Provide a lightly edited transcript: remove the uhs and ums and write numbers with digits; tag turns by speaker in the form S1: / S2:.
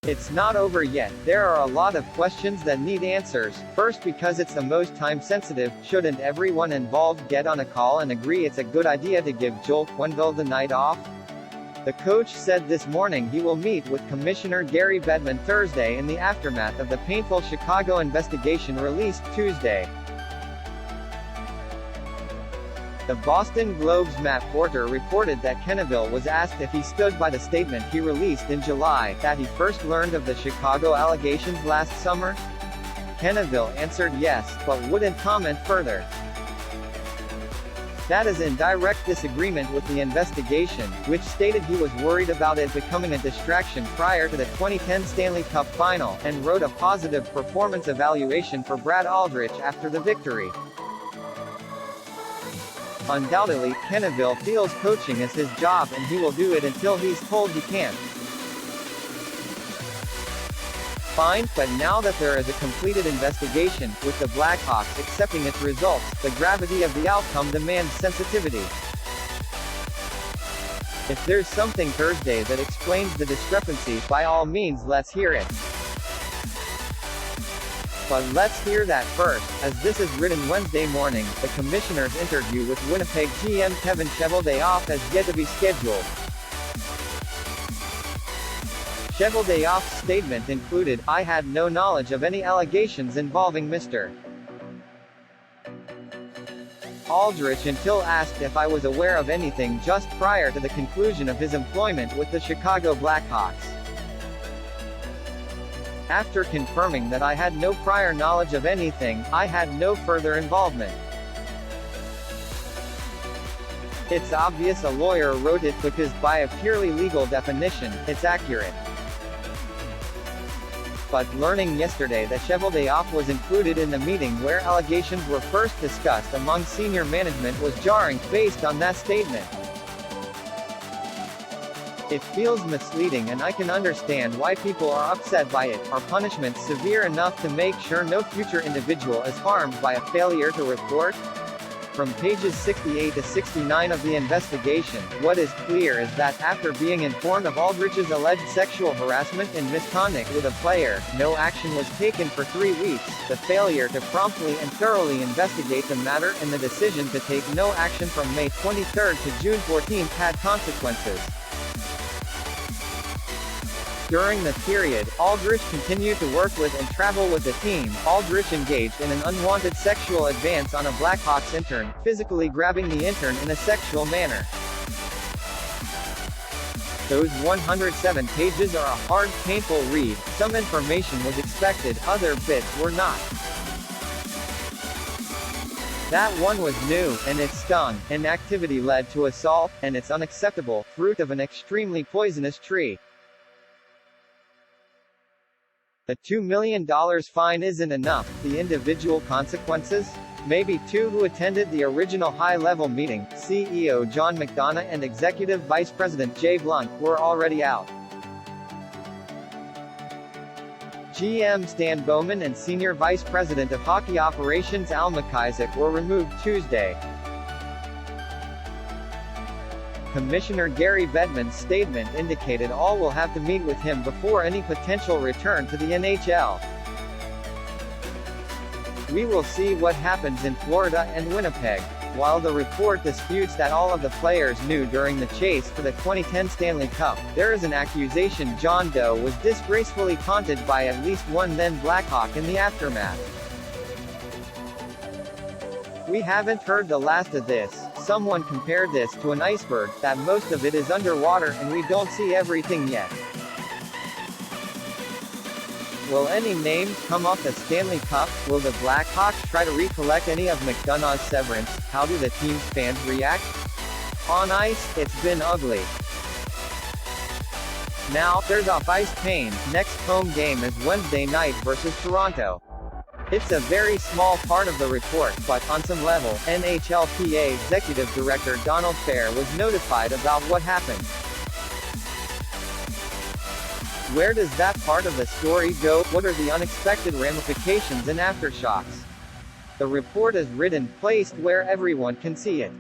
S1: It's not over yet. There are a lot of questions that need answers. First, because it's the most time sensitive, shouldn't everyone involved get on a call and agree it's a good idea to give Joel Quenneville the night off? The coach said this morning he will meet with Commissioner Gary Bettman Thursday in the aftermath of the painful Chicago investigation released Tuesday. The Boston Globe's Matt Porter reported that Quenneville was asked if he stood by the statement he released in July, that he first learned of the Chicago allegations last summer. Quenneville answered yes, but wouldn't comment further. That is in direct disagreement with the investigation, which stated he was worried about it becoming a distraction prior to the 2010 Stanley Cup final, and wrote a positive performance evaluation for Brad Aldrich after the victory. Undoubtedly, Quenneville feels coaching is his job and he will do it until he's told he can't. Fine, but now that there is a completed investigation, with the Blackhawks accepting its results, the gravity of the outcome demands sensitivity. If there's something Thursday that explains the discrepancy, by all means let's hear it. But let's hear that first, as this is written Wednesday morning. The commissioner's interview with Winnipeg GM Kevin Dayoff has yet to be scheduled. Dayoff's statement included, "I had no knowledge of any allegations involving Mr. Aldrich until asked if I was aware of anything just prior to the conclusion of his employment with the Chicago Blackhawks. After confirming that I had no prior knowledge of anything, I had no further involvement." It's obvious a lawyer wrote it because, by a purely legal definition, it's accurate. But learning yesterday that Dayoff was included in the meeting where allegations were first discussed among senior management was jarring, based on that statement. It feels misleading, and I can understand why people are upset by it. Are punishments severe enough to make sure no future individual is harmed by a failure to report? From pages 68 to 69 of the investigation, what is clear is that after being informed of Aldrich's alleged sexual harassment and misconduct with a player, no action was taken for 3 weeks. The failure to promptly and thoroughly investigate the matter and the decision to take no action from May 23 to June 14 had consequences. During the period, Aldrich continued to work with and travel with the team. Aldrich engaged in an unwanted sexual advance on a Blackhawks intern, physically grabbing the intern in a sexual manner. Those 107 pages are a hard, painful read. Some information was expected, other bits were not. That one was new, and it stung. An activity led to assault, and it's unacceptable, fruit of an extremely poisonous tree. The $2 million fine isn't enough. The individual consequences? Maybe two who attended the original high-level meeting, CEO John McDonough and Executive Vice President Jay Blount, were already out. GM Stan Bowman and Senior Vice President of Hockey Operations Al McIsaac were removed Tuesday. Commissioner Gary Bettman's statement indicated all will have to meet with him before any potential return to the NHL. "We will see what happens in Florida and Winnipeg." While the report disputes that all of the players knew during the chase for the 2010 Stanley Cup, there is an accusation John Doe was disgracefully taunted by at least one then Blackhawk in the aftermath. "We haven't heard the last of this. Someone compared this to an iceberg, that most of it is underwater and we don't see everything yet. Will any names come off the Stanley Cup? Will the Blackhawks try to recollect any of McDonough's severance? How do the team's fans react? On ice, it's been ugly. Now, there's off-ice pain. Next home game is Wednesday night versus Toronto. It's a very small part of the report, but, on some level, NHLPA Executive Director Donald Fair was notified about what happened. Where does that part of the story go? What are the unexpected ramifications and aftershocks? The report is written, placed where everyone can see it.